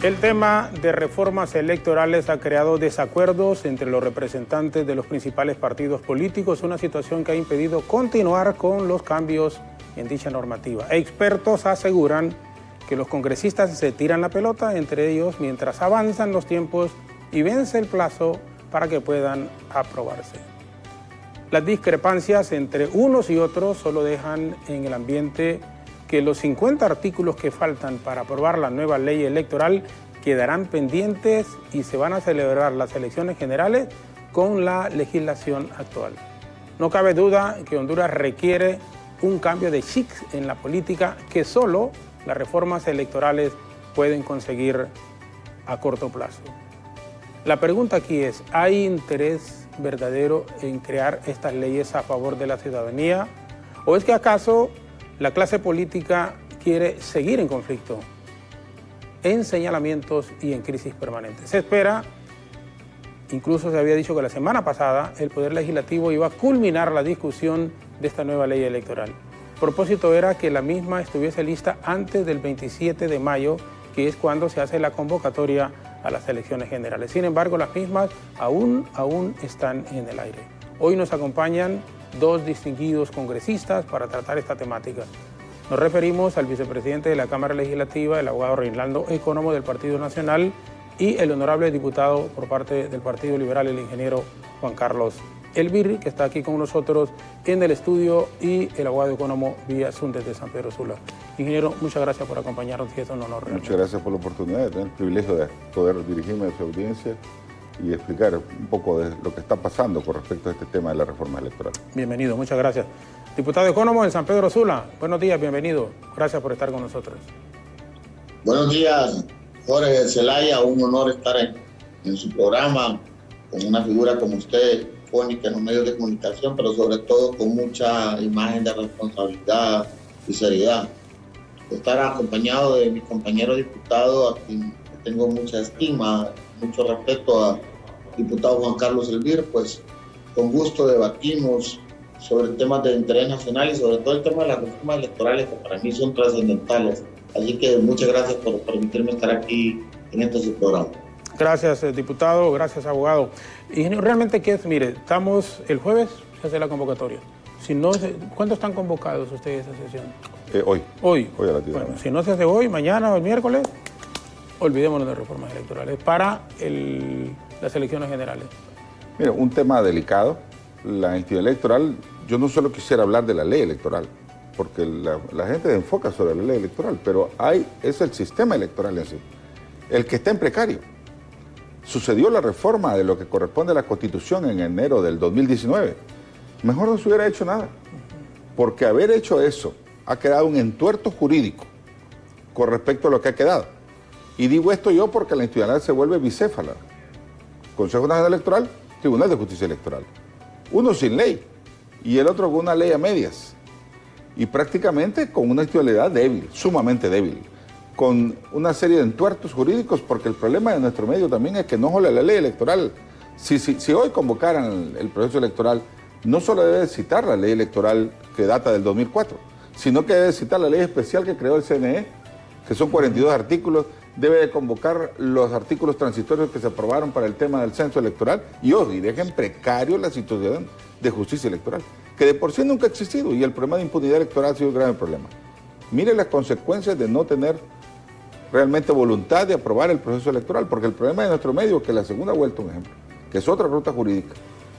El tema de reformas electorales ha creado desacuerdos entre los representantes de los principales partidos políticos, una situación que ha impedido continuar con los cambios en dicha normativa. Expertos aseguran que los congresistas se tiran la pelota entre ellos mientras avanzan los tiempos y vence el plazo para que puedan aprobarse. Las discrepancias entre unos y otros solo dejan en el ambiente que los 50 artículos que faltan para aprobar la nueva ley electoral quedarán pendientes y se van a celebrar las elecciones generales con la legislación actual. No cabe duda que Honduras requiere un cambio de chip en la política que solo las reformas electorales pueden conseguir a corto plazo. La pregunta aquí es, ¿hay interés verdadero en crear estas leyes a favor de la ciudadanía? ¿O es que acaso la clase política quiere seguir en conflicto, en señalamientos y en crisis permanentes? Se espera, incluso se había dicho que la semana pasada el Poder Legislativo iba a culminar la discusión de esta nueva ley electoral. El propósito era que la misma estuviese lista antes del 27 de mayo, que es cuando se hace la convocatoria a las elecciones generales. Sin embargo, las mismas aún están en el aire. Hoy nos acompañan dos distinguidos congresistas para tratar esta temática. Nos referimos al vicepresidente de la Cámara Legislativa, el abogado Reinaldo Economo del Partido Nacional, y el honorable diputado por parte del Partido Liberal, el ingeniero Juan Carlos Elvirri, que está aquí con nosotros en el estudio, y el abogado Economo vía Zoom desde San Pedro Sula. Ingeniero, muchas gracias por acompañarnos y es un honor. Muchas gracias por la oportunidad de tener el privilegio de poder dirigirme a su audiencia y explicar un poco de lo que está pasando con respecto a este tema de la reforma electoral. Bienvenido, muchas gracias. Diputado Economo en San Pedro Sula, buenos días, bienvenido. Gracias por estar con nosotros. Buenos días, Jorge Zelaya, un honor estar en su programa con una figura como usted, icónica en los medios de comunicación, pero sobre todo con mucha imagen de responsabilidad y seriedad. Estar acompañado de mi compañero diputado, a quien tengo mucha estima, mucho respeto, a diputado Juan Carlos Elvirri, pues con gusto debatimos sobre temas de interés nacional y sobre todo el tema de las reformas electorales que para mí son trascendentales. Así que muchas gracias por permitirme estar aquí en este programa. Gracias, diputado, gracias, abogado. Ingeniero, realmente ¿qué es? Mire, estamos el jueves, se hace la convocatoria. Si no, ¿cuándo están convocados ustedes a esa sesión? Hoy. Hoy. Hoy a la tierra. Bueno, si no se hace hoy, mañana o el miércoles, olvidémonos de reformas electorales para las elecciones generales. Mira, un tema delicado. La institución electoral, yo no solo quisiera hablar de la ley electoral, porque la gente enfoca sobre la ley electoral, pero es el sistema electoral en sí, el que está en precario. Sucedió la reforma de lo que corresponde a la Constitución en enero del 2019. Mejor no se hubiera hecho nada, porque haber hecho eso ha quedado un entuerto jurídico con respecto a lo que ha quedado. Y digo esto yo porque la institucionalidad se vuelve bicéfala. Consejo Nacional Electoral, Tribunal de Justicia Electoral. Uno sin ley y el otro con una ley a medias. Y prácticamente con una institucionalidad débil, sumamente débil, con una serie de entuertos jurídicos, porque el problema de nuestro medio también es que no solo la ley electoral. Si hoy convocaran el proceso electoral, no solo debe citar la ley electoral que data del 2004, sino que debe citar la ley especial que creó el CNE, que son 42 artículos, debe de convocar los artículos transitorios que se aprobaron para el tema del censo electoral y deja en precario la situación de justicia electoral, que de por sí nunca ha existido, y el problema de impunidad electoral ha sido un grave problema. Mire las consecuencias de no tener realmente voluntad de aprobar el proceso electoral, porque el problema de nuestro medio, que la segunda vuelta, un ejemplo, que es otra ruta jurídica,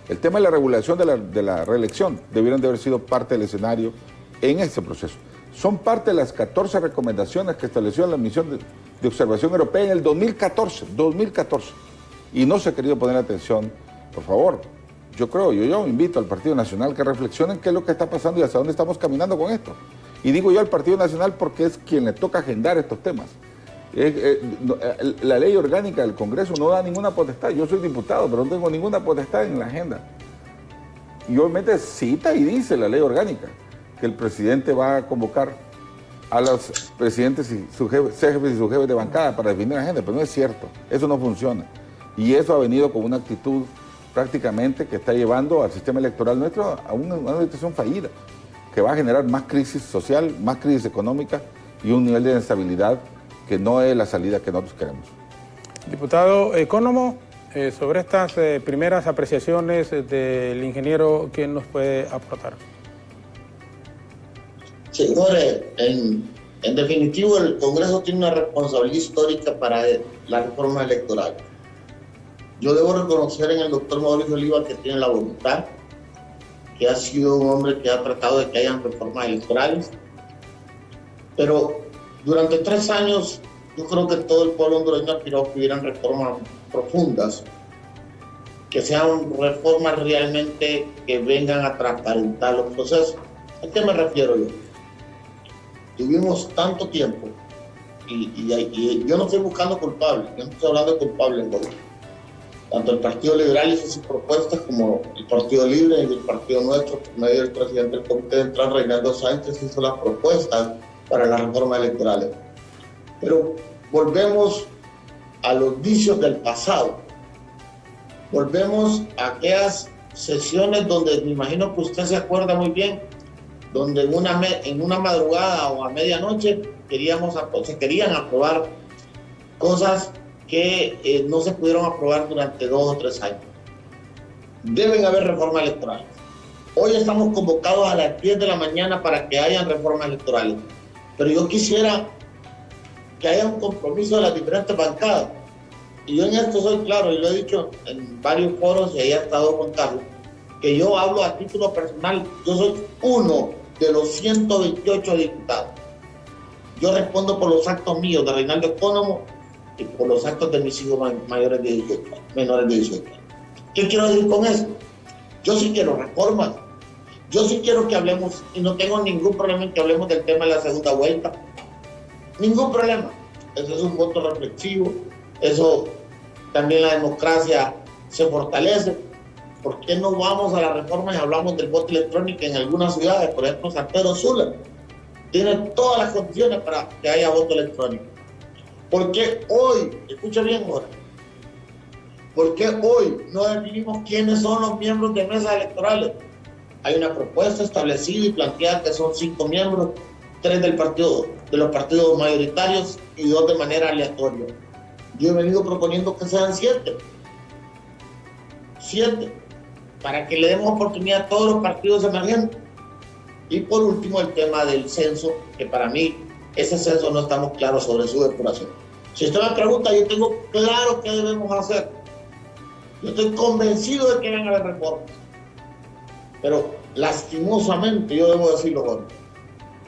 el tema de la regulación de la reelección debieron de haber sido parte del escenario en este proceso. Son parte de las 14 recomendaciones que estableció la misión de observación europea en el 2014, y no se ha querido poner atención. Por favor, yo invito al Partido Nacional que reflexionen qué es lo que está pasando y hacia dónde estamos caminando con esto. Y digo yo al Partido Nacional porque es quien le toca agendar estos temas. La ley orgánica del Congreso no da ninguna potestad. Yo soy diputado, pero no tengo ninguna potestad en la agenda. Y obviamente cita y dice la ley orgánica que el presidente va a convocar a los presidentes y sus jefes de bancada para definir la agenda, pero no es cierto, eso no funciona. Y eso ha venido con una actitud prácticamente que está llevando al sistema electoral nuestro a una situación fallida, que va a generar más crisis social, más crisis económica y un nivel de inestabilidad que no es la salida que nosotros queremos. Diputado Ecónomo, sobre estas primeras apreciaciones del ingeniero, ¿quién nos puede aportar? Señores, en definitivo el Congreso tiene una responsabilidad histórica para la reforma electoral. Yo debo reconocer en el doctor Mauricio Oliva que tiene la voluntad, que ha sido un hombre que ha tratado de que hayan reformas electorales, pero durante 3 años yo creo que todo el pueblo hondureño aspiró que hubieran reformas profundas, que sean reformas realmente que vengan a transparentar los procesos. ¿A qué me refiero yo? Tuvimos tanto tiempo y yo no estoy buscando culpables, yo no estoy hablando de culpables en gobierno. Tanto el Partido Liberal hizo sus propuestas como el Partido Libre y el Partido Nuestro, por medio del presidente del Comité Central, Reinaldo Sánchez, hizo las propuestas para las reformas electorales. Pero volvemos a los vicios del pasado. Volvemos a aquellas sesiones donde me imagino que usted se acuerda muy bien, donde en una madrugada o a medianoche se querían aprobar cosas que no se pudieron aprobar durante 2 o 3 años. Deben haber reformas electorales. Hoy estamos convocados a las 10 de la mañana para que hayan reformas electorales, pero yo quisiera que haya un compromiso de las diferentes bancadas. Y yo en esto soy claro, y lo he dicho en varios foros, y ahí ha estado Juan Carlos, que yo hablo a título personal. Yo soy uno de los 128 diputados. Yo respondo por los actos míos de Reinaldo Ecónomo y por los actos de mis hijos menores de 18 años. ¿Qué quiero decir con esto? Yo sí quiero reformas. Yo sí quiero que hablemos, y no tengo ningún problema en que hablemos del tema de la segunda vuelta. Ningún problema. Eso es un voto reflexivo. Eso también la democracia se fortalece. ¿Por qué no vamos a la reforma y hablamos del voto electrónico en algunas ciudades? Por ejemplo, San Pedro Sula tiene todas las condiciones para que haya voto electrónico. ¿Por qué hoy, escucha bien ahora, por qué hoy no definimos quiénes son los miembros de mesas electorales? Hay una propuesta establecida y planteada que son 5 miembros, 3 de los partidos mayoritarios y 2 de manera aleatoria. Yo he venido proponiendo que sean 7, para que le demos oportunidad a todos los partidos emergentes. Y por último, el tema del censo, que para mí ese censo no estamos claros sobre su depuración. Si usted me pregunta, yo tengo claro qué debemos hacer. Yo estoy convencido de que van a haber reformas. Pero lastimosamente, yo debo decirlo, bueno,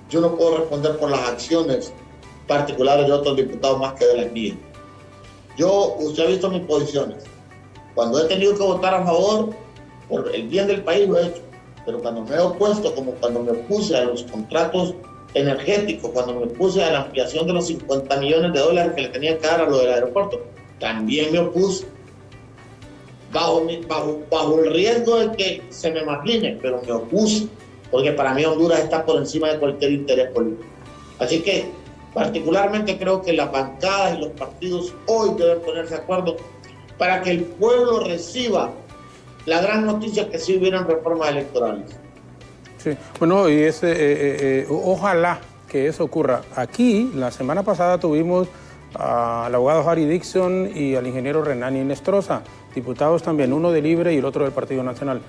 yo no puedo responder por las acciones particulares de otros diputados más que de las mías. Usted ha visto mis posiciones. Cuando he tenido que votar a favor, por el bien del país lo he hecho. Pero cuando me he opuesto, como cuando me opuse a los contratos energéticos, cuando me opuse a la ampliación de los $50 millones que le tenían que dar a lo del aeropuerto, también me opuse. Bajo el riesgo de que se me maquine, pero me opuse, porque para mí Honduras está por encima de cualquier interés político. Así que particularmente creo que las bancadas y los partidos hoy deben ponerse de acuerdo para que el pueblo reciba la gran noticia que sí hubieran reformas electorales. Sí, bueno, y ojalá que eso ocurra. Aquí, la semana pasada tuvimos al abogado Harry Dixon y al ingeniero Renani Nestroza, diputados también, uno de Libre y el otro del Partido Nacional.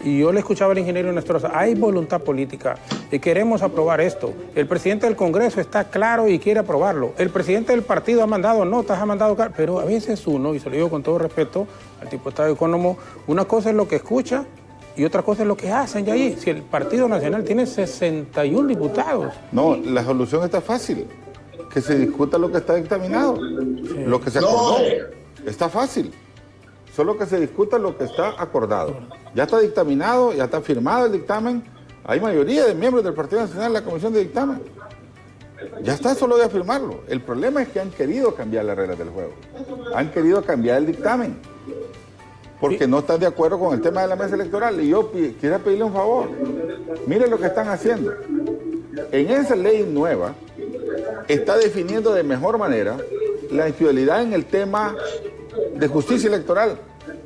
Y yo le escuchaba al ingeniero Nestroza, hay voluntad política y queremos aprobar esto. El presidente del Congreso está claro y quiere aprobarlo. El presidente del partido ha mandado notas, ha mandado... Pero a veces uno, y se lo digo con todo respeto al diputado Ecónomo, una cosa es lo que escucha y otra cosa es lo que hacen ya ahí. Si el Partido Nacional tiene 61 diputados. No, la solución está fácil. Que se discuta lo que está dictaminado, sí, lo que se acordó. Está fácil. Solo que se discuta lo que está acordado. Ya está dictaminado, ya está firmado el dictamen. Hay mayoría de miembros del Partido Nacional en la Comisión de Dictamen. Ya está, solo de afirmarlo. El problema es que han querido cambiar las reglas del juego. Han querido cambiar el dictamen. Porque no están de acuerdo con el tema de la mesa electoral. Y yo quisiera pedirle un favor. Miren lo que están haciendo. En esa ley nueva está definiendo de mejor manera la infidelidad en el tema de justicia electoral.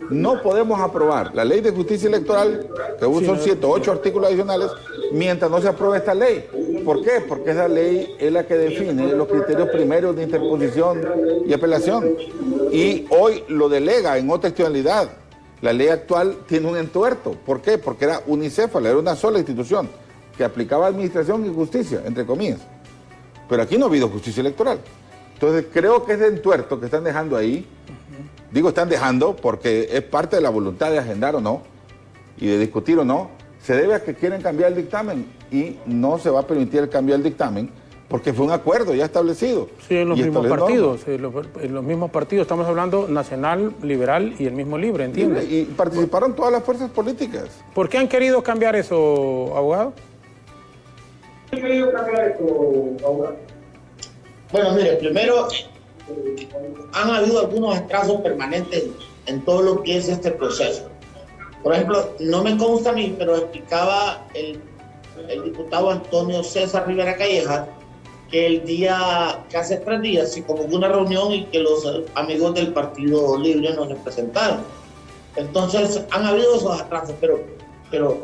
No podemos aprobar la ley de justicia electoral, que son 7 o 8 artículos adicionales, mientras no se apruebe esta ley. ¿Por qué? Porque esa ley es la que define los criterios primarios de interposición y apelación. Y hoy lo delega en otra institucionalidad. La ley actual tiene un entuerto. ¿Por qué? Porque era unicéfala, era una sola institución que aplicaba administración y justicia, entre comillas. Pero aquí no ha habido justicia electoral. Entonces creo que ese entuerto que están dejando ahí, digo están dejando porque es parte de la voluntad de agendar o no, y de discutir o no, se debe a que quieren cambiar el dictamen y no se va a permitir el cambio del dictamen porque fue un acuerdo ya establecido. Sí, en los mismos partidos, en los mismos partidos, estamos hablando Nacional, Liberal y el mismo Libre, ¿entiendes? Y participaron todas las fuerzas políticas. ¿Por qué han querido cambiar eso, abogado? Bueno, mire, primero, han habido algunos atrasos permanentes en todo lo que es este proceso. Por ejemplo, no me consta a mí, pero explicaba el diputado Antonio César Rivera Calleja que el día, que hace 3 días, se convocó una reunión y que los amigos del Partido Libre nos representaron. Entonces, han habido esos atrasos, pero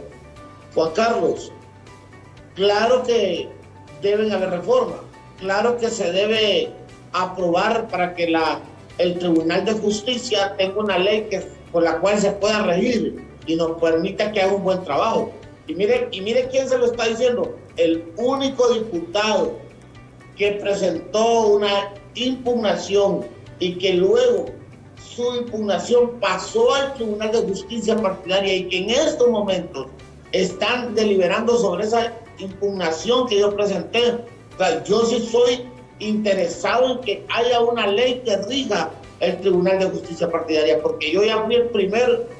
Juan Carlos, claro que deben haber reformas, claro que se debe aprobar para que el Tribunal de Justicia tenga una ley por la cual se pueda regir y nos permita que haga un buen trabajo. Y mire quién se lo está diciendo, el único diputado que presentó una impugnación y que luego su impugnación pasó al Tribunal de Justicia Partidaria y que en estos momentos están deliberando sobre esa impugnación que yo presenté. O sea, yo sí soy interesado en que haya una ley que rija el Tribunal de Justicia Partidaria, porque yo ya fui el primer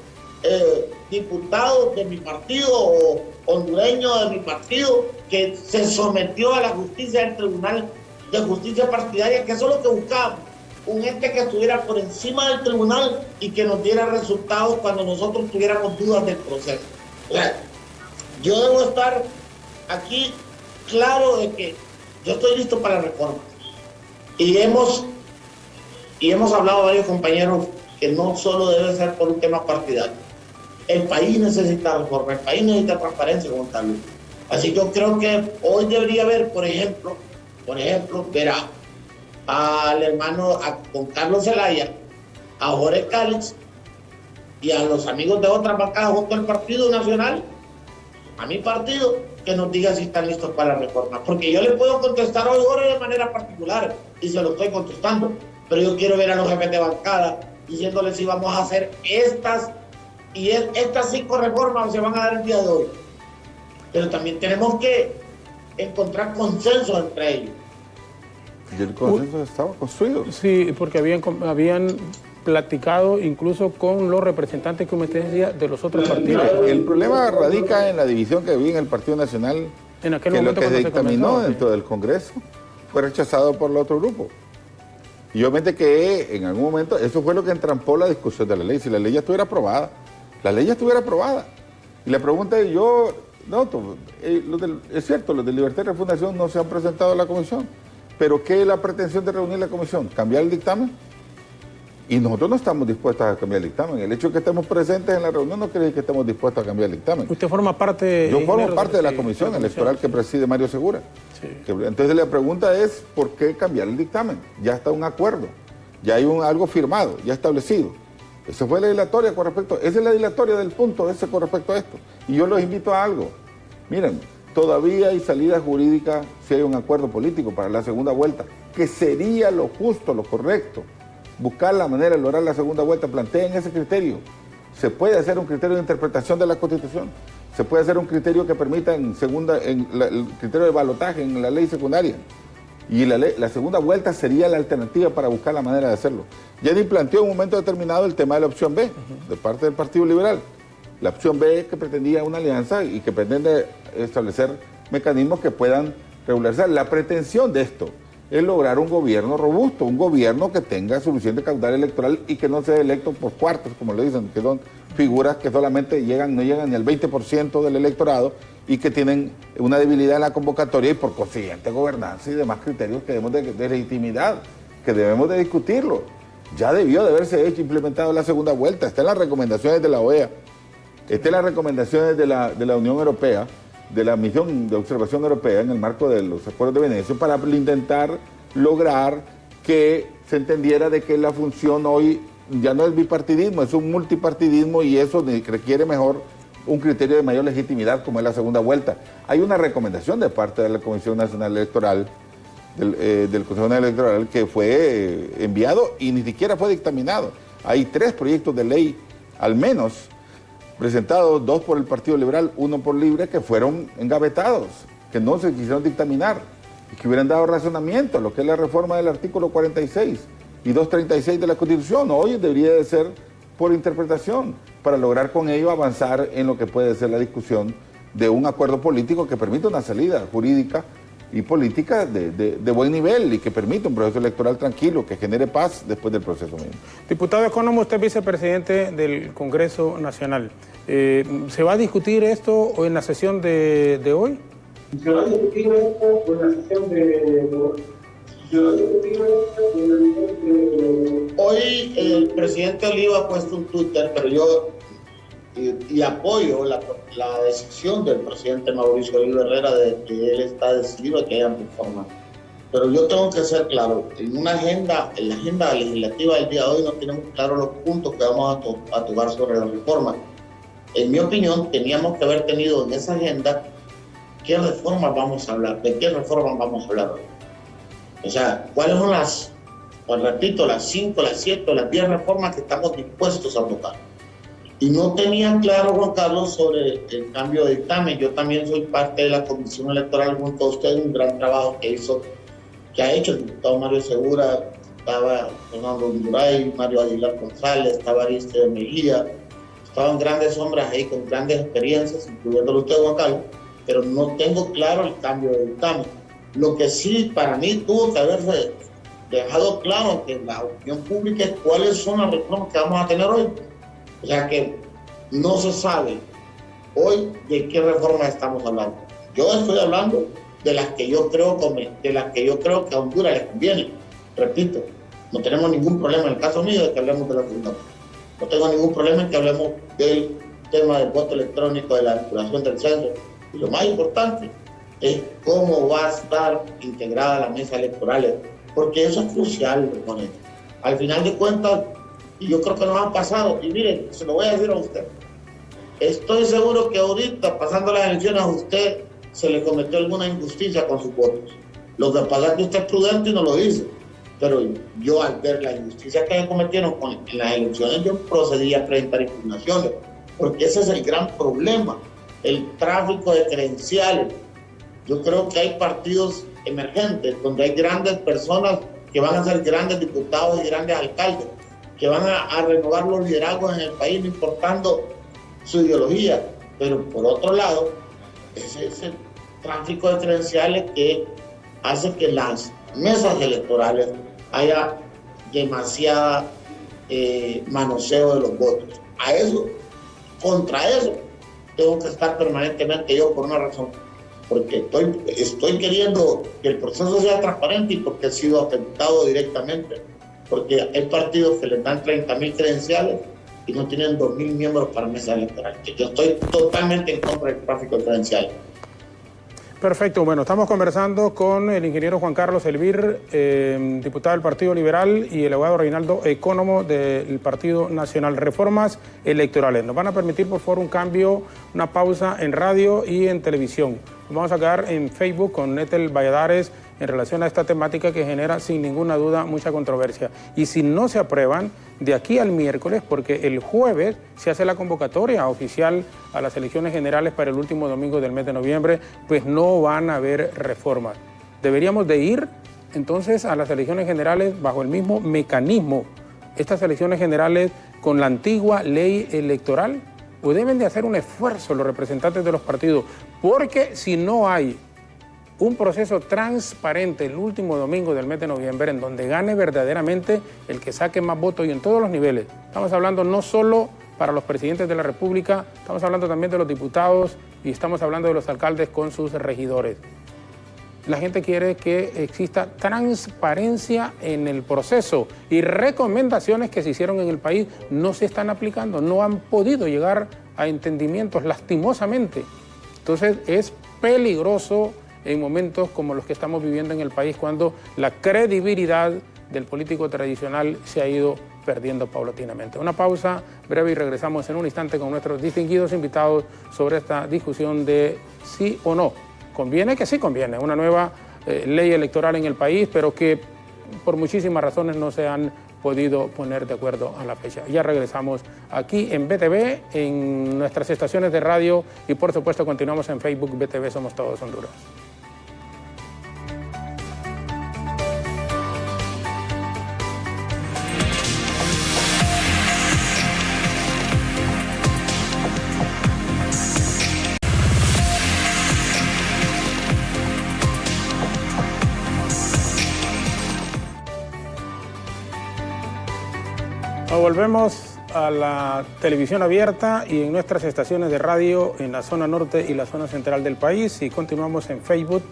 diputado de mi partido o hondureño de mi partido que se sometió a la justicia del Tribunal de Justicia Partidaria, que eso es lo que buscábamos, un ente que estuviera por encima del tribunal y que nos diera resultados cuando nosotros tuviéramos dudas del proceso. O sea, yo debo estar aquí claro de que yo estoy listo para la reforma. Y hemos hablado varios compañeros que no solo debe ser por un tema partidario. El país necesita reforma, el país necesita transparencia, Juan Carlos. Así que yo creo que hoy debería haber, por ejemplo, verá al hermano, a Juan Carlos Zelaya, a Jorge Cálix y a los amigos de otras bancadas junto al Partido Nacional, a mi partido, que nos diga si están listos para la reforma. Porque yo le puedo contestar hoy, Jorge, de manera particular, y se lo estoy contestando, pero yo quiero ver a los jefes de bancada diciéndoles si vamos a hacer estas 5 reformas se van a dar el día de hoy. Pero también tenemos que encontrar consenso entre ellos. Y el consenso estaba construido. Sí, porque habían platicado incluso con los representantes, como usted decía, de los otros partidos. El problema radica en la división que había en el Partido Nacional, en aquel que momento lo que se dictaminó comenzó, dentro del Congreso fue rechazado por el otro grupo. Y obviamente que en algún momento eso fue lo que entrampó la discusión de la ley. Si la ley ya estuviera aprobada, Y la pregunta es, es cierto, los de Libertad y Refundación no se han presentado a la comisión, pero ¿qué es la pretensión de reunir la comisión? ¿Cambiar el dictamen? Y nosotros no estamos dispuestos a cambiar el dictamen. El hecho de que estemos presentes en la reunión no quiere decir que estemos dispuestos a cambiar el dictamen. ¿Usted forma parte? Yo formo parte de la comisión electoral que preside Mario Segura. Sí. Entonces la pregunta es, ¿por qué cambiar el dictamen? Ya está un acuerdo, ya hay algo firmado, ya establecido. Esa fue la dilatoria con respecto, esa es la dilatoria del punto ese con respecto a esto. Y yo los invito a algo. Miren, todavía hay salida jurídica si hay un acuerdo político para la segunda vuelta, que sería lo justo, lo correcto. Buscar la manera de lograr la segunda vuelta, planteen ese criterio. Se puede hacer un criterio de interpretación de la Constitución, se puede hacer un criterio que permita el criterio de balotaje en la ley secundaria. Y la segunda vuelta sería la alternativa para buscar la manera de hacerlo. Jenny planteó en un momento determinado el tema de la opción B, de parte del Partido Liberal. La opción B que pretendía una alianza y que pretende establecer mecanismos que puedan regularizar. La pretensión de esto es lograr un gobierno robusto, un gobierno que tenga suficiente caudal electoral y que no sea electo por cuartos, como le dicen, que son figuras que solamente no llegan ni al 20% del electorado y que tienen una debilidad en la convocatoria y por consiguiente gobernanza y demás criterios que debemos de legitimidad, que debemos de discutirlo. Ya debió de haberse hecho, implementado la segunda vuelta. Está en las recomendaciones de la OEA, está en las recomendaciones de la Unión Europea, de la misión de observación europea en el marco de los acuerdos de Venecia para intentar lograr que se entendiera de que la función hoy ya no es bipartidismo, es un multipartidismo y eso requiere mejor un criterio de mayor legitimidad como es la segunda vuelta. Hay una recomendación de parte de la Comisión Nacional Electoral, del Consejo Nacional Electoral, que fue enviado y ni siquiera fue dictaminado. Hay 3 proyectos de ley, al menos, presentados, 2 por el Partido Liberal, 1 por Libre, que fueron engavetados, que no se quisieron dictaminar y que hubieran dado razonamiento a lo que es la reforma del artículo 46 y 236 de la Constitución. Hoy debería de ser por interpretación, para lograr con ello avanzar en lo que puede ser la discusión de un acuerdo político que permita una salida jurídica y política de buen nivel y que permita un proceso electoral tranquilo, que genere paz después del proceso mismo. Diputado Ecónomo, usted es vicepresidente del Congreso Nacional. ¿Se va a discutir esto en la sesión de hoy? Se va a discutir esto en la sesión de hoy. Hoy el presidente Oliva ha puesto un Twitter, pero yo y apoyo la decisión del presidente Mauricio Oliva Herrera de que él está decidido a que haya reforma. Pero yo tengo que ser claro, en la agenda legislativa del día de hoy no tenemos claros los puntos que vamos a tocar sobre la reforma. En mi opinión, teníamos que haber tenido en esa agenda qué reformas vamos a hablar, de qué reformas vamos a hablar hoy. O sea, ¿cuáles son pues repito, las 5, las 7, las 10 reformas que estamos dispuestos a tocar? Y no tenía claro, Juan Carlos, sobre el cambio de dictamen. Yo también soy parte de la Comisión Electoral junto a usted, un gran trabajo que ha hecho el diputado Mario Segura, estaba Fernando Honduray, Mario Aguilar González, estaba Aristide Mejía, estaban grandes hombres ahí con grandes experiencias, incluyéndolo usted, Juan Carlos, pero no tengo claro el cambio de dictamen. Lo que sí para mí tuvo que haberse dejado claro que la opinión pública es cuáles son las reformas que vamos a tener hoy. O sea que no se sabe hoy de qué reformas estamos hablando. Yo estoy hablando de las que yo creo que a Honduras le conviene. Repito, no tenemos ningún problema en el caso mío de que hablemos de la segunda. No tengo ningún problema en que hablemos del tema del voto electrónico, de la vinculación del censo. Y lo más importante es cómo va a estar integrada la mesa electoral, porque eso es crucial. Al final de cuentas, y yo creo que nos han pasado, y miren, se lo voy a decir a usted, estoy seguro que ahorita, pasando las elecciones, a usted se le cometió alguna injusticia con sus votos. Lo que pasa es que usted es prudente y no lo dice, pero yo al ver la injusticia que cometieron en las elecciones, yo procedí a presentar impugnaciones, porque ese es el gran problema, el tráfico de credenciales. Yo creo que hay partidos emergentes donde hay grandes personas que van a ser grandes diputados y grandes alcaldes, que van a renovar los liderazgos en el país, no importando su ideología. Pero por otro lado, ese es el tráfico de credenciales que hace que las mesas electorales haya demasiada manoseo de los votos. Contra eso, tengo que estar permanentemente yo por una razón. Porque estoy queriendo que el proceso sea transparente y porque he sido afectado directamente. Porque hay partidos que les dan 30.000 credenciales y no tienen 2.000 miembros para mesa electoral. Yo estoy totalmente en contra del tráfico de credenciales. Perfecto, bueno, estamos conversando con el ingeniero Juan Carlos Elvir, diputado del Partido Liberal, y el abogado Reinaldo Ecónomo del Partido Nacional. Reformas electorales. Nos van a permitir, por favor, un cambio, una pausa en radio y en televisión. Nos vamos a quedar en Facebook con Netel Valladares en relación a esta temática que genera sin ninguna duda mucha controversia. Y si no se aprueban, de aquí al miércoles, porque el jueves se hace la convocatoria oficial a las elecciones generales para el último domingo del mes de noviembre, pues no van a haber reformas. Deberíamos de ir entonces a las elecciones generales bajo el mismo mecanismo, estas elecciones generales con la antigua ley electoral, o deben de hacer un esfuerzo los representantes de los partidos, porque si no hay un proceso transparente el último domingo del mes de noviembre en donde gane verdaderamente el que saque más votos y en todos los niveles. Estamos hablando no solo para los presidentes de la República, estamos hablando también de los diputados y estamos hablando de los alcaldes con sus regidores. La gente quiere que exista transparencia en el proceso y recomendaciones que se hicieron en el país no se están aplicando, no han podido llegar a entendimientos lastimosamente. Entonces es peligroso en momentos como los que estamos viviendo en el país, cuando la credibilidad del político tradicional se ha ido perdiendo paulatinamente. Una pausa breve y regresamos en un instante con nuestros distinguidos invitados sobre esta discusión de sí o no. ¿Conviene? Que sí conviene. Una nueva ley electoral en el país, pero que por muchísimas razones no se han podido poner de acuerdo a la fecha. Ya regresamos aquí en BTV, en nuestras estaciones de radio y por supuesto continuamos en Facebook BTV Somos Todos Honduras. Volvemos a la televisión abierta y en nuestras estaciones de radio en la zona norte y la zona central del país, y continuamos en Facebook.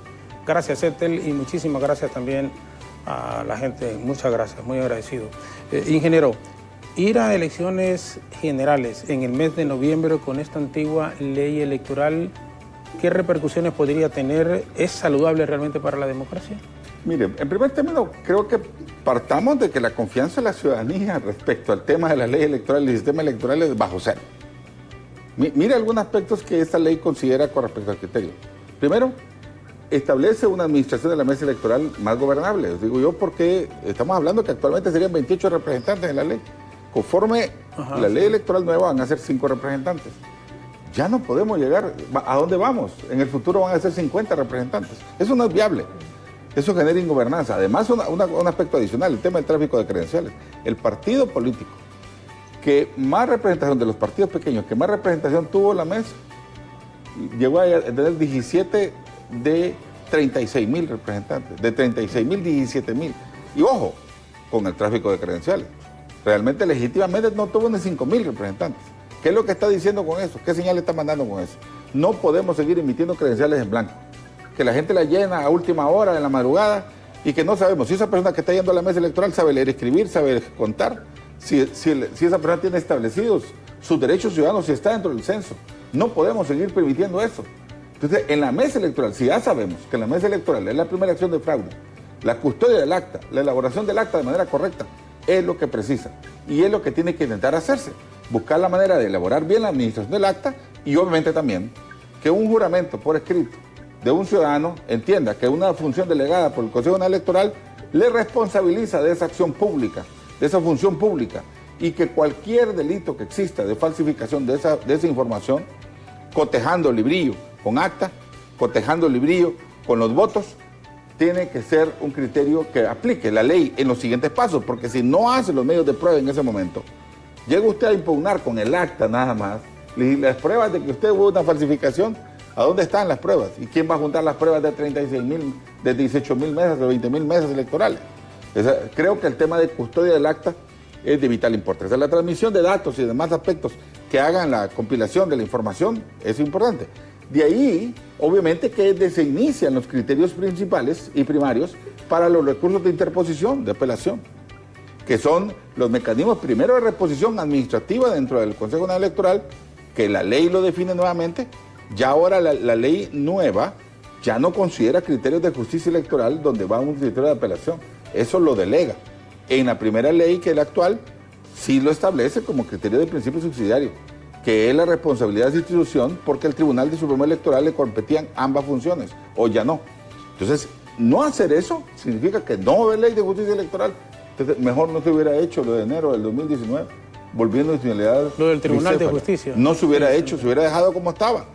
Gracias, Ethel, y muchísimas gracias también a la gente. Muchas gracias, muy agradecido. Ingeniero, ir a elecciones generales en el mes de noviembre con esta antigua ley electoral, ¿qué repercusiones podría tener? ¿Es saludable realmente para la democracia? Mire, en primer término, creo que partamos de que la confianza de la ciudadanía respecto al tema de la ley electoral y el sistema electoral es bajo cero. Mire algunos aspectos que esta ley considera con respecto al criterio. Primero, establece una administración de la mesa electoral más gobernable. Os digo yo porque estamos hablando que actualmente serían 28 representantes en la ley. Conforme la ley electoral nueva van a ser 5 representantes. Ya no podemos llegar. ¿A dónde vamos? En el futuro van a ser 50 representantes. Eso no es viable. Eso genera ingobernanza. Además, un aspecto adicional, el tema del tráfico de credenciales. El partido político que más representación de los partidos pequeños, que más representación tuvo la mesa, llegó a tener 17 de 36,000 representantes, de 36,000, 17,000. Y ojo, con el tráfico de credenciales. Realmente, legítimamente, no tuvo ni 5,000 representantes. ¿Qué es lo que está diciendo con eso? ¿Qué señal está mandando con eso? No podemos seguir emitiendo credenciales en blanco. Que la gente la llena a última hora, en la madrugada, y que no sabemos si esa persona que está yendo a la mesa electoral sabe leer, escribir, sabe contar, si esa persona tiene establecidos sus derechos ciudadanos, si está dentro del censo. No podemos seguir permitiendo eso. Entonces, en la mesa electoral, si ya sabemos que la mesa electoral es la primera acción de fraude, la custodia del acta, la elaboración del acta de manera correcta, es lo que precisa. Y es lo que tiene que intentar hacerse. Buscar la manera de elaborar bien la administración del acta y obviamente también que un juramento por escrito de un ciudadano entienda que una función delegada por el Consejo Nacional Electoral le responsabiliza de esa acción pública, de esa función pública, y que cualquier delito que exista de falsificación de esa información, cotejando el librillo con acta, cotejando el librillo con los votos, tiene que ser un criterio que aplique la ley en los siguientes pasos, porque si no hace los medios de prueba en ese momento, llega usted a impugnar con el acta nada más, las pruebas de que usted hubo una falsificación. ¿A dónde están las pruebas? ¿Y quién va a juntar las pruebas de 36,000, de 18,000 mesas, de 20,000 mesas electorales? Creo que el tema de custodia del acta es de vital importancia. La transmisión de datos y demás aspectos que hagan la compilación de la información es importante. De ahí, obviamente, que se inician los criterios principales y primarios para los recursos de interposición, de apelación, que son los mecanismos primero de reposición administrativa dentro del Consejo Nacional Electoral, que la ley lo define nuevamente. Ya ahora la ley nueva ya no considera criterios de justicia electoral donde va un criterio de apelación. Eso lo delega. En la primera ley, que es la actual, sí lo establece como criterio de principio subsidiario, que es la responsabilidad de esa institución porque el Tribunal de Supremo Electoral le competían ambas funciones, o ya no. Entonces, no hacer eso significa que no va a haber ley de justicia electoral. Entonces, mejor no se hubiera hecho lo de enero del 2019, volviendo a institucionalidad. Lo del Tribunal de Justicia. No se hubiera hecho, se hubiera dejado como estaba.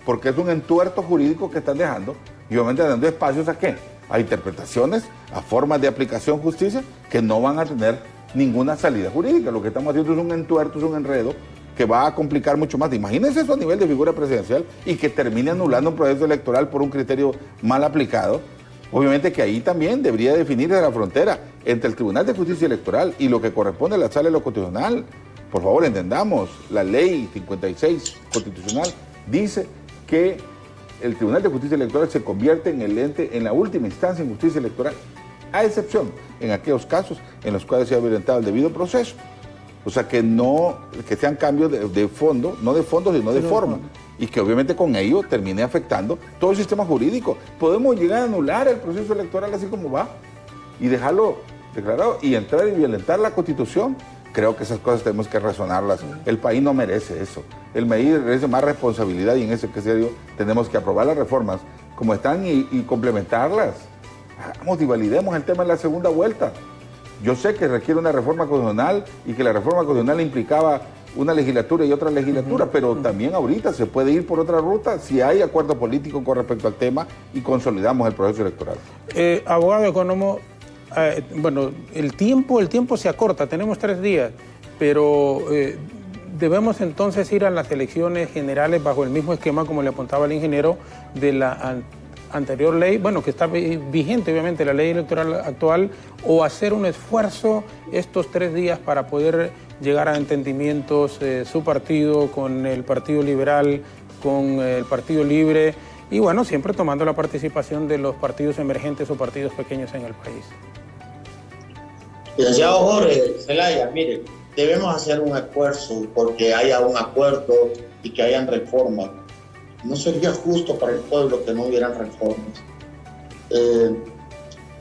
Porque es un entuerto jurídico que están dejando, y obviamente dando espacios a qué, a interpretaciones, a formas de aplicación justicia que no van a tener ninguna salida jurídica. Lo que estamos haciendo es un entuerto, es un enredo que va a complicar mucho más. Imagínense eso a nivel de figura presidencial y que termine anulando un proceso electoral por un criterio mal aplicado. Obviamente que ahí también debería definirse la frontera entre el Tribunal de Justicia Electoral y lo que corresponde a la Sala de lo Constitucional. Por favor, entendamos, la ley 56 constitucional dice que el Tribunal de Justicia Electoral se convierte en el ente, en la última instancia en justicia electoral, a excepción en aquellos casos en los cuales se ha violentado el debido proceso. O sea, que no, que sean cambios de fondo, no de fondo, sino de forma. y que obviamente con ello termine afectando todo el sistema jurídico. Podemos llegar a anular el proceso electoral así como va y dejarlo declarado y entrar y violentar la Constitución. Creo que esas cosas tenemos que razonarlas. El país no merece eso. El país merece más responsabilidad y en ese sentido tenemos que aprobar las reformas como están y complementarlas. Hagamos y validemos el tema de la segunda vuelta. Yo sé que requiere una reforma constitucional y que la reforma constitucional implicaba una legislatura y otra legislatura, pero también ahorita se puede ir por otra ruta si hay acuerdo político con respecto al tema y consolidamos el proceso electoral. Abogado económico, bueno, el tiempo se acorta, tenemos 3 días, pero debemos entonces ir a las elecciones generales bajo el mismo esquema, como le apuntaba el ingeniero, de la anterior ley, bueno, que está vigente obviamente la ley electoral actual, o hacer un esfuerzo estos 3 días para poder llegar a entendimientos, su partido con el Partido Liberal, con el Partido Libre, y bueno, siempre tomando la participación de los partidos emergentes o partidos pequeños en el país. Licenciado Jorge Zelaya, mire, debemos hacer un esfuerzo porque haya un acuerdo y que hayan reformas. No sería justo para el pueblo que no hubieran reformas.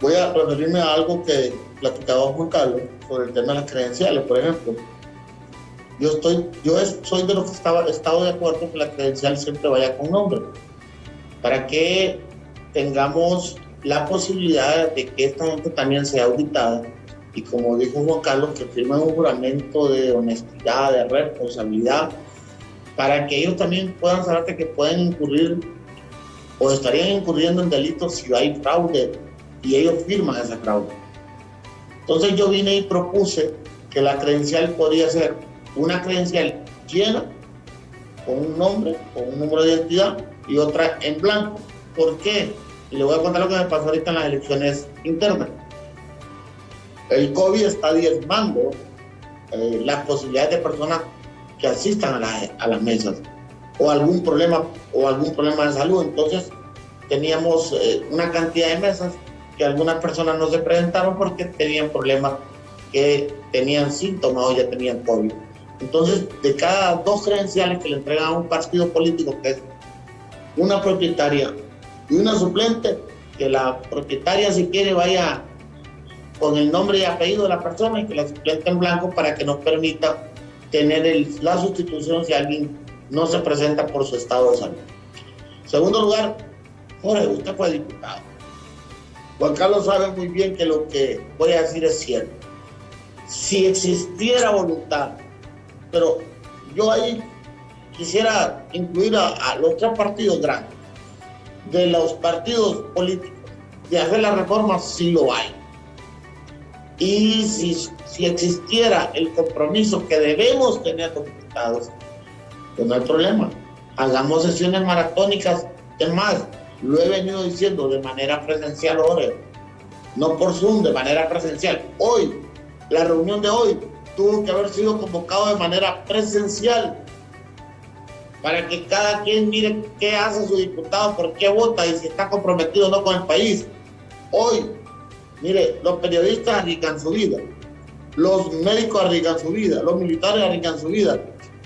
Voy a referirme a algo que platicaba Juan Carlos sobre el tema de las credenciales, por ejemplo. Yo soy de los que he estado de acuerdo que la credencial siempre vaya con nombre, para que tengamos la posibilidad de que esta gente también sea auditada y, como dijo Juan Carlos, que firmen un juramento de honestidad, de responsabilidad, para que ellos también puedan saber que pueden incurrir o estarían incurriendo en delitos si hay fraude y ellos firman ese fraude. Entonces yo vine y propuse que la credencial podría ser una credencial llena con un nombre, con un número de identidad y otra en blanco. ¿Por qué? Y le voy a contar lo que me pasó ahorita en las elecciones internas. El COVID está diezmando las posibilidades de personas que asistan a las mesas o algún problema de salud. Entonces teníamos una cantidad de mesas que algunas personas no se presentaron porque tenían problemas, que tenían síntomas o ya tenían COVID. Entonces, de cada 2 credenciales que le entregan a un partido político, que es una propietaria y una suplente, que la propietaria, si quiere, vaya con el nombre y apellido de la persona y que la suplente en blanco, para que nos permita tener la sustitución si alguien no se presenta por su estado de salud. En segundo lugar, Jorge, usted fue diputado. Juan Carlos sabe muy bien que lo que voy a decir es cierto. Si existiera voluntad, pero yo ahí quisiera incluir a los 3 partidos grandes, de los partidos políticos, de hacer la reforma, sí lo hay. Y si existiera el compromiso que debemos tener los diputados, pues no hay problema. Hagamos sesiones maratónicas. Es más, lo he venido diciendo de manera presencial, Jorge, no por Zoom, de manera presencial. Hoy, la reunión de hoy tuvo que haber sido convocado de manera presencial para que cada quien mire qué hace su diputado, por qué vota y si está comprometido o no con el país. Hoy, mire, los periodistas arriesgan su vida, los médicos arriesgan su vida, los militares arriesgan su vida.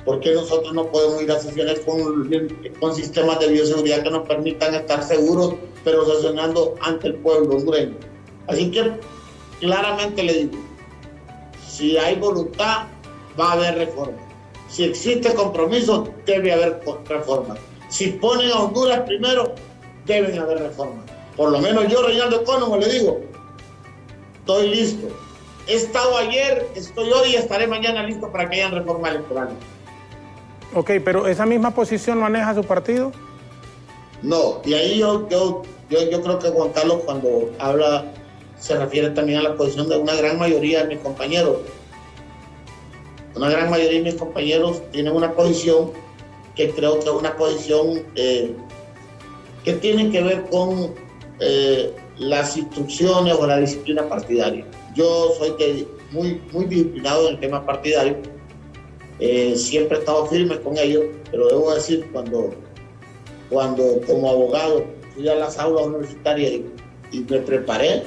¿Por qué nosotros no podemos ir a sesiones con sistemas de bioseguridad que nos permitan estar seguros, pero sesionando ante el pueblo hondureño? Así que claramente le digo, si hay voluntad, va a haber reforma. Si existe compromiso, debe haber reforma. Si ponen a Honduras primero, deben haber reformas. Por lo menos yo, Reinaldo Económico, le digo, estoy listo. He estado ayer, estoy hoy y estaré mañana listo para que hayan reforma electoral. Ok, pero ¿esa misma posición maneja su partido? No, y ahí yo creo que Juan Carlos, cuando habla, se refiere también a la posición de una gran mayoría de mis compañeros. Una gran mayoría de mis compañeros tienen una posición que creo que es una posición que tiene que ver con las instrucciones o la disciplina partidaria. Yo soy muy disciplinado en el tema partidario. Siempre he estado firme con ellos, pero debo decir, cuando como abogado fui a las aulas universitarias y me preparé,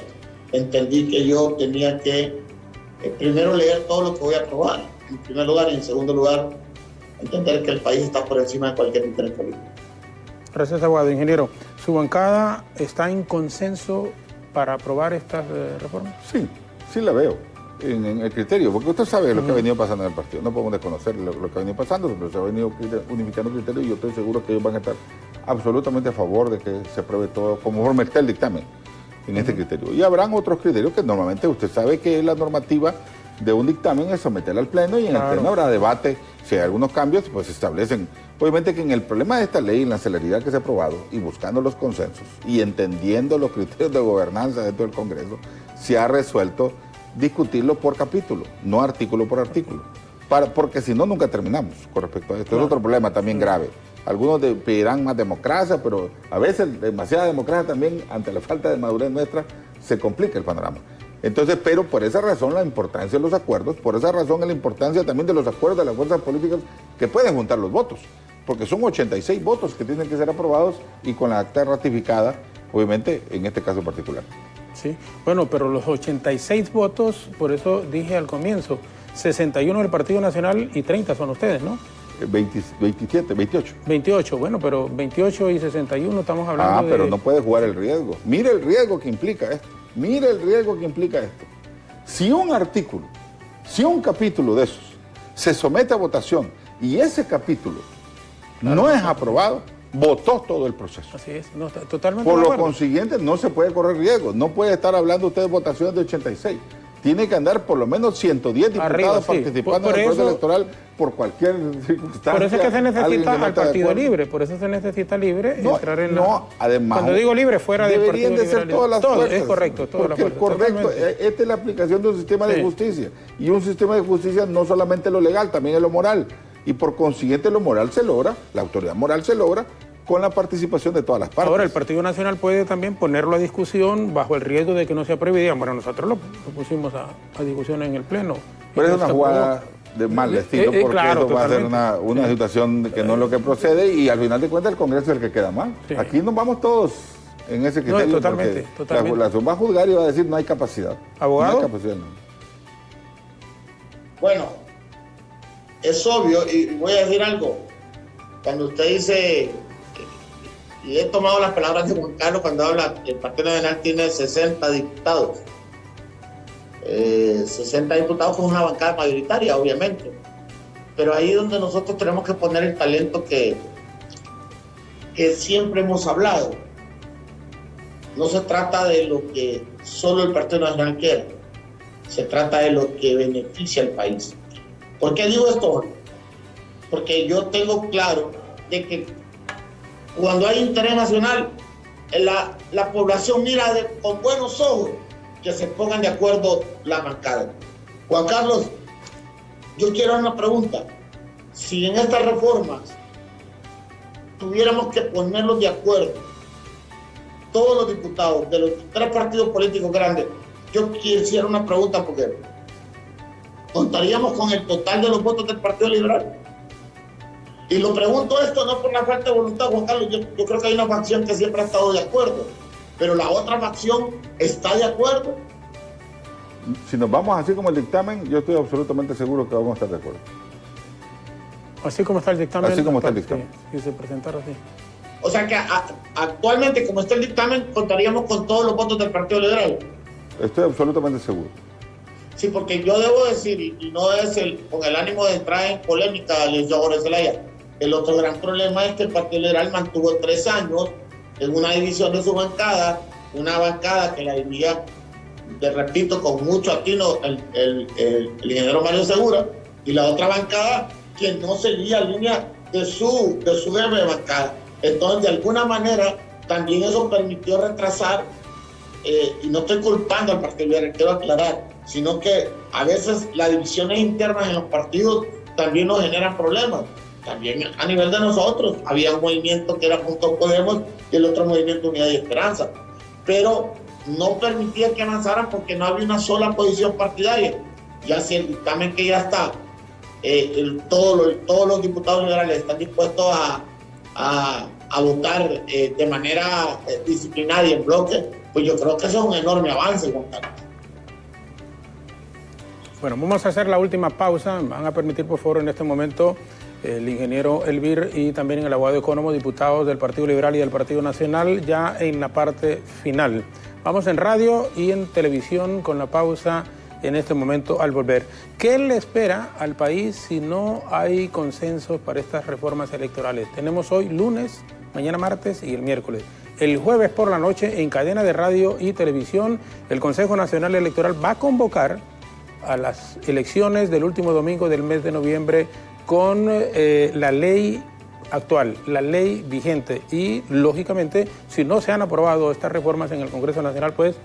entendí que yo tenía que primero leer todo lo que voy a aprobar, en primer lugar, y en segundo lugar, entender que el país está por encima de cualquier interés político. Gracias, Aguado. Ingeniero, ¿su bancada está en consenso para aprobar estas reformas? Sí, sí la veo en el criterio, porque usted sabe lo que ha venido pasando en el partido. No podemos desconocer lo que ha venido pasando, pero se ha venido unificando criterios y yo estoy seguro que ellos van a estar absolutamente a favor de que se apruebe todo conforme está el dictamen en este criterio. Y habrán otros criterios que normalmente usted sabe que la normativa de un dictamen es someterla al Pleno y en el Pleno habrá debate. Si hay algunos cambios, pues se establecen. Obviamente que en el problema de esta ley, en la celeridad que se ha aprobado y buscando los consensos y entendiendo los criterios de gobernanza dentro del Congreso, se ha resuelto discutirlo por capítulo, no artículo por artículo, porque si no, nunca terminamos con respecto a esto. Es otro problema también grave. Algunos pedirán más democracia, pero a veces demasiada democracia también, ante la falta de madurez nuestra, se complica el panorama. Entonces, pero por esa razón la importancia de los acuerdos, por esa razón la importancia también de los acuerdos de las fuerzas políticas que pueden juntar los votos, porque son 86 votos que tienen que ser aprobados y con la acta ratificada, obviamente, en este caso particular. Sí, bueno, pero los 86 votos, por eso dije al comienzo, 61 del Partido Nacional y 30 son ustedes, ¿no? 27, 28. 28, bueno, pero 28 y 61 estamos hablando de... pero no puede jugar el riesgo. Mire el riesgo que implica esto. Mire el riesgo que implica esto. Si un artículo, si un capítulo de esos se somete a votación y ese capítulo no es aprobado, votó todo el proceso. Así es, no, totalmente Por de lo acuerdo. consiguiente, no se puede correr riesgo. No puede estar hablando usted de votaciones de 86. Tiene que andar por lo menos 110 diputados arriba, sí. participando en el proceso electoral por cualquier circunstancia. Por eso es que se necesita no al partido libre, por eso se necesita libre entrar en además, cuando digo libre, fuera del partido deberían de ser todas las fuerzas. Es correcto, todas las fuerzas. Correcto, esta es la aplicación de un sistema de justicia. Y un sistema de justicia no solamente lo legal, también es lo moral. Y por consiguiente lo moral se logra, la autoridad moral se logra, con la participación de todas las partes. Ahora, el Partido Nacional puede también ponerlo a discusión bajo el riesgo de que no se apruebe. Digamos, bueno, nosotros lo pusimos a discusión en el Pleno. Pero es una jugada de mal estilo, porque claro, esto va a ser una situación que no es lo que procede y al final de cuentas el Congreso es el que queda mal. Sí. Aquí nos vamos todos en ese criterio. No, totalmente. La población va a juzgar y va a decir no hay capacidad. ¿Abogado? No hay capacidad, no. Bueno, es obvio y voy a decir algo. Cuando usted dice... Y he tomado las palabras de Juan Carlos cuando habla que el Partido Nacional tiene 60 diputados. 60 diputados con una bancada mayoritaria, obviamente. Pero ahí es donde nosotros tenemos que poner el talento que siempre hemos hablado. No se trata de lo que solo el Partido Nacional quiere. Se trata de lo que beneficia al país. ¿Por qué digo esto? Porque yo tengo claro de que cuando hay interés nacional, la población mira con buenos ojos que se pongan de acuerdo la bancada. Juan Carlos, yo quiero una pregunta. Si en estas reformas tuviéramos que ponernos de acuerdo, todos los diputados de los 3 partidos políticos grandes, yo quisiera una pregunta porque ¿contaríamos con el total de los votos del Partido Liberal? Y lo pregunto esto no por la falta de voluntad, Juan Carlos, yo creo que hay una facción que siempre ha estado de acuerdo, pero la otra facción está de acuerdo. Si nos vamos así como el dictamen, yo estoy absolutamente seguro que vamos a estar de acuerdo. Así como está el dictamen. Así como está el dictamen. Sí, se presentaron así. O sea que actualmente, como está el dictamen, contaríamos con todos los votos del Partido Liberal. Estoy absolutamente seguro. Sí, porque yo debo decir, y no es con el ánimo de entrar en polémica, Jorge Zelaya, el otro gran problema es que el Partido Liberal mantuvo 3 años en una división de su bancada, una bancada que la dividía, te repito, con mucho atino el ingeniero Mario Segura, y la otra bancada que no seguía línea de su jefe de bancada. Entonces, de alguna manera, también eso permitió retrasar, y no estoy culpando al Partido Liberal, quiero aclarar, sino que a veces las divisiones internas en los partidos también nos generan problemas. También a nivel de nosotros había un movimiento que era Juntos Podemos y el otro movimiento Unidad y Esperanza, pero no permitía que avanzaran porque no había una sola posición partidaria. Ya si el dictamen que ya está, todos los diputados liberales están dispuestos a votar de manera disciplinaria en bloque, pues yo creo que eso es un enorme avance, Juan Carlos. Bueno, vamos a hacer la última pausa. Van a permitir, por favor, en este momento, el ingeniero Elvir y también el abogado Economo, diputados del Partido Liberal y del Partido Nacional, ya en la parte final. Vamos en radio y en televisión con la pausa en este momento al volver. ¿Qué le espera al país si no hay consenso para estas reformas electorales? Tenemos hoy lunes, mañana martes y el miércoles. El jueves por la noche, en cadena de radio y televisión, el Consejo Nacional Electoral va a convocar a las elecciones del último domingo del mes de noviembre con la ley actual, la ley vigente. Y, lógicamente, si no se han aprobado estas reformas en el Congreso Nacional, pues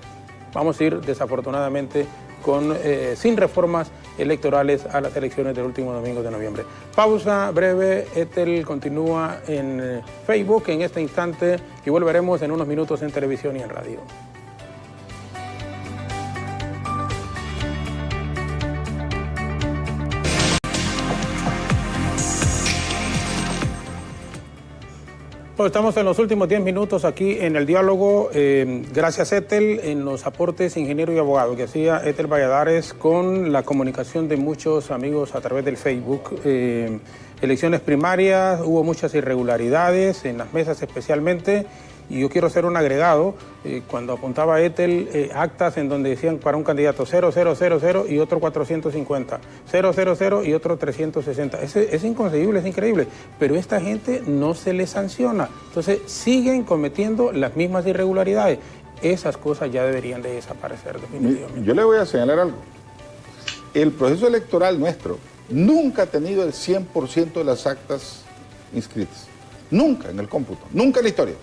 vamos a ir, desafortunadamente, sin reformas electorales a las elecciones del último domingo de noviembre. Pausa breve. Ethel continúa en Facebook en este instante y volveremos en unos minutos en televisión y en radio. Estamos en los últimos 10 minutos aquí en el diálogo. Gracias, Ethel, en los aportes ingeniero y abogado que hacía Ethel Valladares con la comunicación de muchos amigos a través del Facebook. Elecciones primarias, hubo muchas irregularidades en las mesas especialmente. Y yo quiero hacer un agregado, cuando apuntaba Ethel, actas en donde decían para un candidato 000 y otro 450, 000 y otro 360. Es inconcebible, es increíble, pero esta gente no se les sanciona. Entonces siguen cometiendo las mismas irregularidades. Esas cosas ya deberían de desaparecer definitivamente. Yo le voy a señalar algo. El proceso electoral nuestro nunca ha tenido el 100% de las actas inscritas. Nunca en el cómputo, nunca en la historia.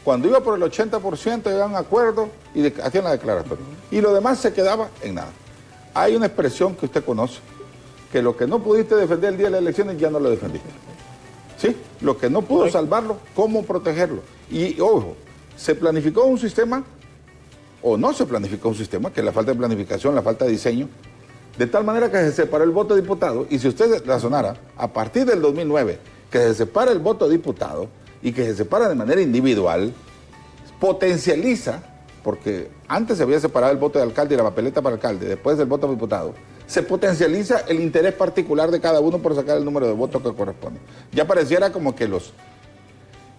Cuando iba por el 80%, llegaban a acuerdo y hacían la declaratoria. Y lo demás se quedaba en nada. Hay una expresión que usted conoce, que lo que no pudiste defender el día de las elecciones ya no lo defendiste. ¿Sí? Lo que no pudo salvarlo, ¿cómo protegerlo? Y, ojo, ¿se planificó un sistema o no se planificó un sistema? Que es la falta de planificación, la falta de diseño. De tal manera que se separó el voto de diputado. Y si usted razonara, a partir del 2009, que se separa el voto de diputado, y que se separa de manera individual, potencializa, porque antes se había separado el voto de alcalde y la papeleta para alcalde, después del voto de diputado, se potencializa el interés particular de cada uno por sacar el número de votos que corresponde. Ya pareciera como que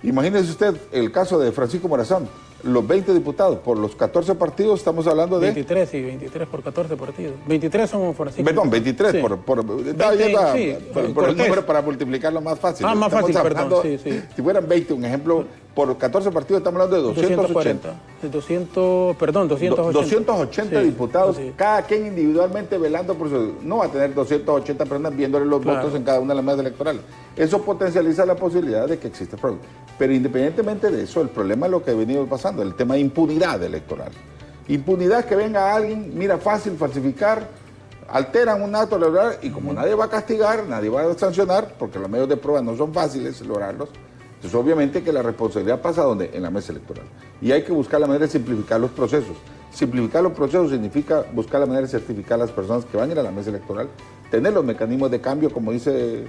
imagínese usted el caso de Francisco Morazán, los 20 diputados, por los 14 partidos estamos hablando de... 23 por 14 partidos. 23 somos Francisco. Perdón, 23 sí. por el número para multiplicarlo más fácil. Más estamos fácil, perdón, sí. Si fueran 20, un ejemplo, por 14 partidos estamos hablando de 280. 280 sí, diputados, sí. Cada quien individualmente velando por su... No va a tener 280 personas viéndole los votos en cada una de las mesas electorales. Eso potencializa la posibilidad de que exista fraude. Pero independientemente de eso, el problema es lo que ha venido pasando, el tema de impunidad electoral. Impunidad que venga alguien, mira, fácil falsificar, alteran un acto electoral y como nadie va a castigar, nadie va a sancionar, porque los medios de prueba no son fáciles lograrlos, entonces obviamente que la responsabilidad pasa ¿dónde? En la mesa electoral. Y hay que buscar la manera de simplificar los procesos. Simplificar los procesos significa buscar la manera de certificar a las personas que van a ir a la mesa electoral, tener los mecanismos de cambio, como dice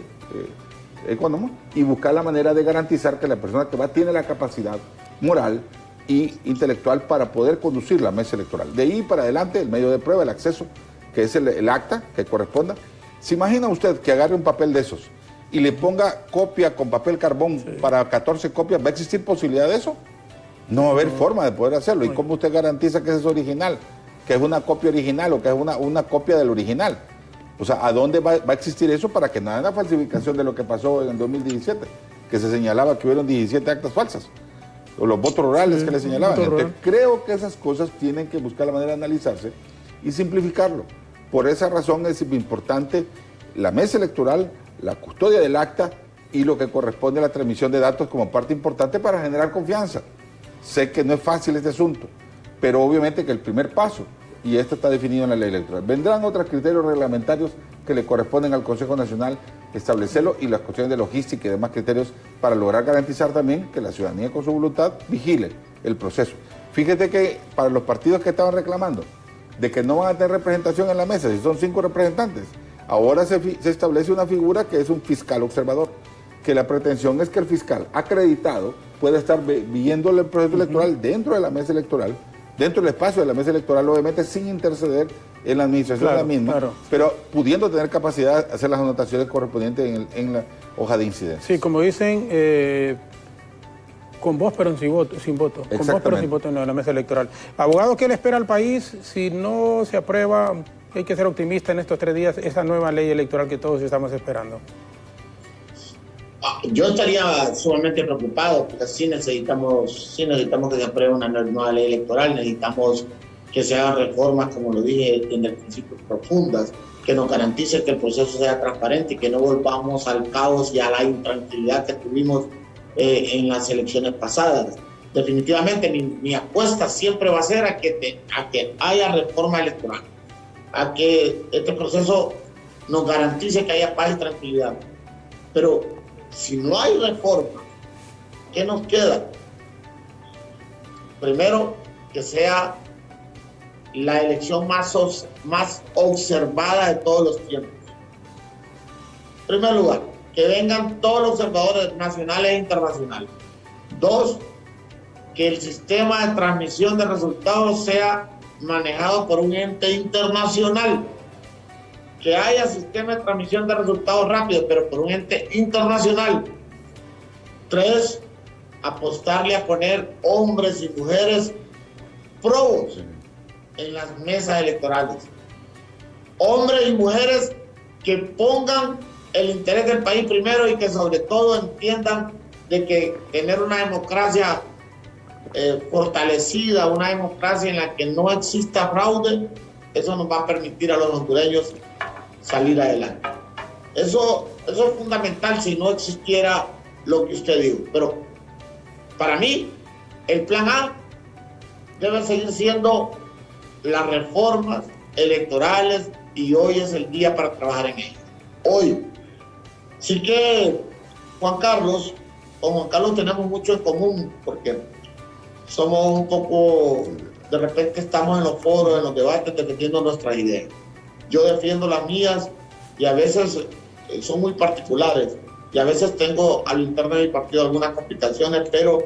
Economo, y buscar la manera de garantizar que la persona que va tiene la capacidad moral y intelectual para poder conducir la mesa electoral. De ahí para adelante, el medio de prueba, el acceso, que es el acta que corresponda. ¿Se imagina usted que agarre un papel de esos y le ponga copia con papel carbón para 14 copias? ¿Va a existir posibilidad de eso? No va a haber forma de poder hacerlo. ¿Y cómo usted garantiza que ese es original? Que es una copia original o que es una copia del original. O sea, ¿a dónde va a existir eso para que no haya una falsificación de lo que pasó en el 2017? Que se señalaba que hubieron 17 actas falsas. O los votos rurales que le señalaban. Entonces, creo que esas cosas tienen que buscar la manera de analizarse y simplificarlo. Por esa razón es importante la mesa electoral, la custodia del acta y lo que corresponde a la transmisión de datos como parte importante para generar confianza. Sé que no es fácil este asunto, pero obviamente que el primer paso, y esto está definido en la ley electoral. Vendrán otros criterios reglamentarios que le corresponden al Consejo Nacional establecerlo y las cuestiones de logística y demás criterios para lograr garantizar también que la ciudadanía con su voluntad vigile el proceso. Fíjate que para los partidos que estaban reclamando de que no van a tener representación en la mesa, si son 5 representantes, ahora se establece una figura que es un fiscal observador, que la pretensión es que el fiscal acreditado pueda estar viendo el proceso electoral dentro de la mesa electoral dentro del espacio de la mesa electoral, obviamente sin interceder en la administración de la misma, pero pudiendo tener capacidad de hacer las anotaciones correspondientes en la hoja de incidencia. Sí, como dicen, con voz pero sin voto. Con voz pero sin voto en la mesa electoral. Abogado, ¿qué le espera al país si no se aprueba? Hay que ser optimista en estos 3 días, esa nueva ley electoral que todos estamos esperando. Yo estaría sumamente preocupado, porque sí necesitamos que se apruebe una nueva ley electoral, necesitamos que se hagan reformas, como lo dije en el principio, profundas, que nos garantice que el proceso sea transparente y que no volvamos al caos y a la intranquilidad que tuvimos en las elecciones pasadas. Definitivamente mi apuesta siempre va a ser a que haya reforma electoral, a que este proceso nos garantice que haya paz y tranquilidad. Pero si no hay reforma, ¿qué nos queda? Primero, que sea la elección más observada de todos los tiempos. En primer lugar, que vengan todos los observadores nacionales e internacionales. 2, que el sistema de transmisión de resultados sea manejado por un ente internacional. Que haya sistema de transmisión de resultados rápidos, pero por un ente internacional. 3, apostarle a poner hombres y mujeres probos en las mesas electorales. Hombres y mujeres que pongan el interés del país primero y que sobre todo entiendan de que tener una democracia fortalecida, una democracia en la que no exista fraude, eso nos va a permitir a los hondureños salir adelante. Eso es fundamental si no existiera lo que usted dijo. Pero para mí, el plan A debe seguir siendo las reformas electorales y hoy es el día para trabajar en ellas. Hoy. Así que, con Juan Carlos tenemos mucho en común porque somos un poco, de repente estamos en los foros, en los debates defendiendo nuestras ideas. Yo defiendo las mías y a veces son muy particulares y a veces tengo al interno de mi partido algunas complicaciones, pero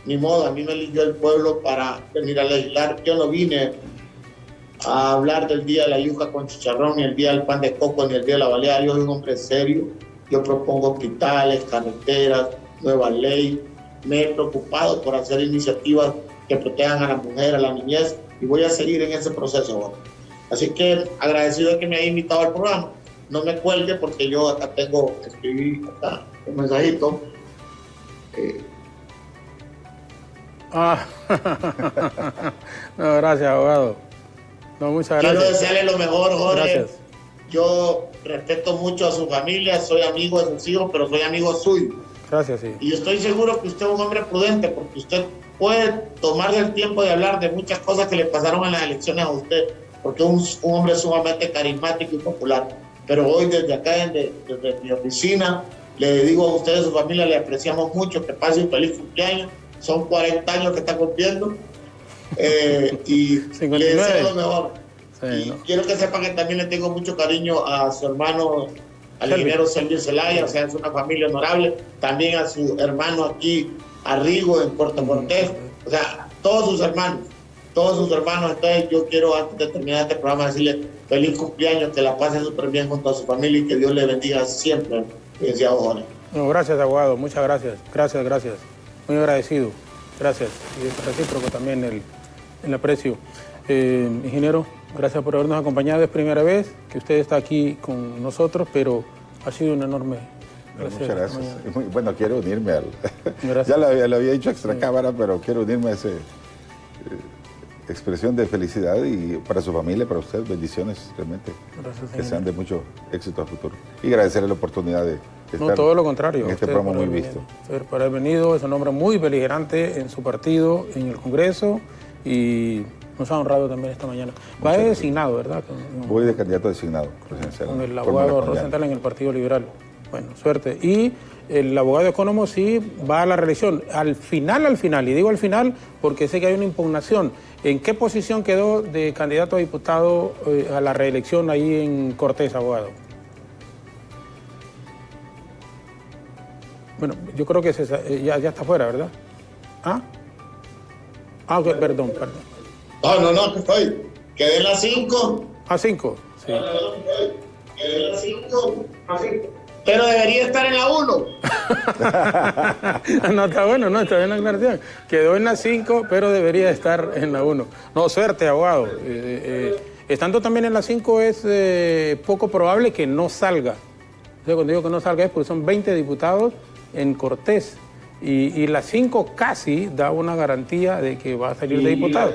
ni modo, a mí me eligió el pueblo para venir a legislar. Yo no vine a hablar del día de la yuca con chicharrón, ni el día del pan de coco, ni el día de la baleada. Yo soy un hombre serio, yo propongo hospitales, carreteras, nueva ley, me he preocupado por hacer iniciativas que protejan a la mujer, a la niñez, y voy a seguir en ese proceso ahora. Así que agradecido de que me haya invitado al programa. No me cuelgue porque yo acá escribí acá un mensajito. No, gracias, abogado. No, muchas gracias. Quiero desearle lo mejor, Jorge. Gracias. Yo respeto mucho a su familia, soy amigo de sus hijos, pero soy amigo suyo. Gracias, sí. Y estoy seguro que usted es un hombre prudente, porque usted puede tomarse el tiempo de hablar de muchas cosas que le pasaron en las elecciones a usted, porque es un hombre sumamente carismático y popular. Pero hoy desde acá, desde mi oficina, le digo a usted y a su familia, le apreciamos mucho, que pase un feliz cumpleaños. Son 40 años que está cumpliendo. Y 59. Le deseo lo mejor. Sí, y ¿no? quiero que sepa que también le tengo mucho cariño a su hermano, al ingeniero Selvio Zelaya, o sea, es una familia honorable. También a su hermano aquí, a Rigo, en Puerto Cortés. O sea, todos sus hermanos. Entonces yo quiero, antes de terminar este programa, decirle feliz cumpleaños, que la pase súper bien junto a su familia y que Dios le bendiga siempre. No, gracias, abogado, muchas gracias. Gracias. Muy agradecido. Gracias. Y es recíproco también el aprecio. Ingeniero, gracias por habernos acompañado. Es primera vez que usted está aquí con nosotros, pero ha sido un enorme placer. Muchas gracias. Bueno, quiero unirme al... Gracias. Ya lo había dicho extra cámara, pero quiero unirme a esa expresión de felicidad y para su familia, para usted, bendiciones realmente. Gracias, que sean de mucho éxito a futuro. Y agradecerle la oportunidad de estar no, todo lo contrario. en este programa muy visto. Por haber venido, es un hombre muy beligerante en su partido, en el Congreso, y nos ha honrado también esta mañana. Va de designado, ¿verdad? Voy de candidato designado presidencial. Con el abogado Rosenthal en el Partido Liberal. Bueno, suerte. Y el abogado Economo sí va a la reelección. Al final, y digo al final porque sé que hay una impugnación. ¿En qué posición quedó de candidato a diputado a la reelección ahí en Cortés, abogado? Bueno, yo creo que ya está fuera, ¿verdad? Ok, perdón. No, que estoy. Quedé en las 5. A 5, sí. Quedé en las 5. Pero debería estar en la 1. No, está bueno, no, está bien la aclaración. Quedó en la 5, pero debería estar en la 1. No, suerte, abogado. Estando también en la 5 es poco probable que no salga. O sea, cuando digo que no salga es porque son 20 diputados en Cortés. Y la 5 casi da una garantía de que va a salir de diputado.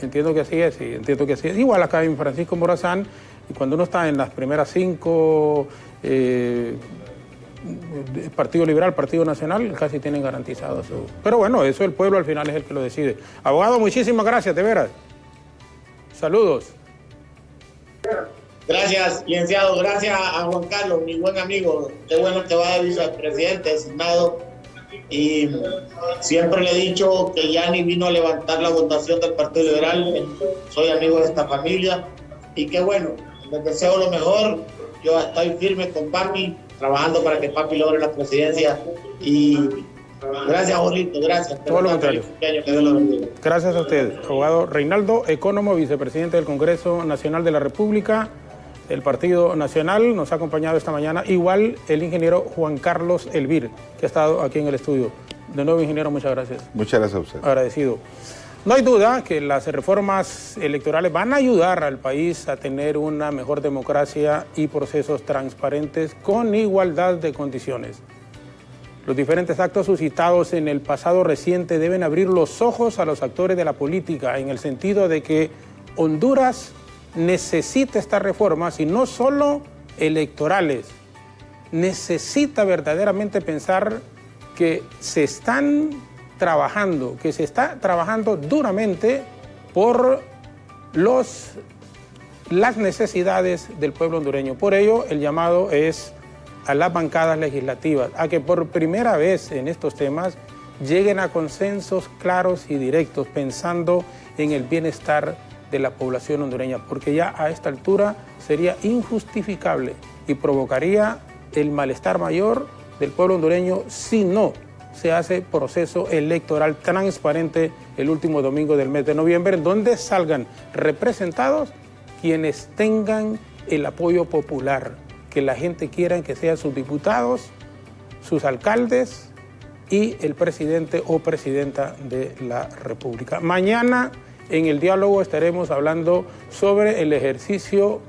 Entiendo que así es, sí, entiendo que así es. Igual acá en Francisco Morazán, y cuando uno está en las primeras 5, Partido Liberal, Partido Nacional, casi tienen garantizado eso. Pero bueno, eso el pueblo al final es el que lo decide. Abogado, muchísimas gracias, de veras. Saludos. Gracias, licenciado. Gracias a Juan Carlos, mi buen amigo. Qué bueno que va de vicepresidente designado. Y siempre le he dicho que Yanni vino a levantar la votación del Partido Liberal. Soy amigo de esta familia. Y qué bueno, les deseo lo mejor. Yo estoy firme con Papi, trabajando para que Papi logre la presidencia. Y gracias, Jorgito, gracias. Todo lo contrario. Que Dios lo bendiga. Gracias a usted, abogado Reinaldo Ecónomo, vicepresidente del Congreso Nacional de la República, del Partido Nacional. Nos ha acompañado esta mañana, igual el ingeniero Juan Carlos Elvir, que ha estado aquí en el estudio. De nuevo, ingeniero, muchas gracias. Muchas gracias a usted. Agradecido. No hay duda que las reformas electorales van a ayudar al país a tener una mejor democracia y procesos transparentes con igualdad de condiciones. Los diferentes actos suscitados en el pasado reciente deben abrir los ojos a los actores de la política en el sentido de que Honduras necesita estas reformas y no solo electorales. Necesita verdaderamente pensar que se está trabajando duramente por las necesidades del pueblo hondureño. Por ello, el llamado es a las bancadas legislativas, a que por primera vez en estos temas lleguen a consensos claros y directos, pensando en el bienestar de la población hondureña, porque ya a esta altura sería injustificable y provocaría el malestar mayor del pueblo hondureño si no se hace proceso electoral transparente el último domingo del mes de noviembre, en donde salgan representados quienes tengan el apoyo popular, que la gente quiera que sean sus diputados, sus alcaldes y el presidente o presidenta de la República. Mañana en el diálogo estaremos hablando sobre el ejercicio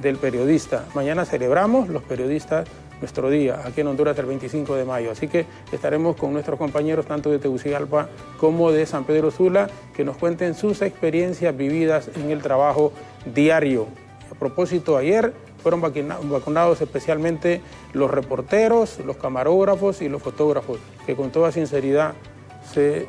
del periodista. Mañana celebramos los periodistas nuestro día aquí en Honduras el 25 de mayo. Así que estaremos con nuestros compañeros tanto de Tegucigalpa como de San Pedro Sula que nos cuenten sus experiencias vividas en el trabajo diario. A propósito, ayer fueron vacunados especialmente los reporteros, los camarógrafos y los fotógrafos, que con toda sinceridad se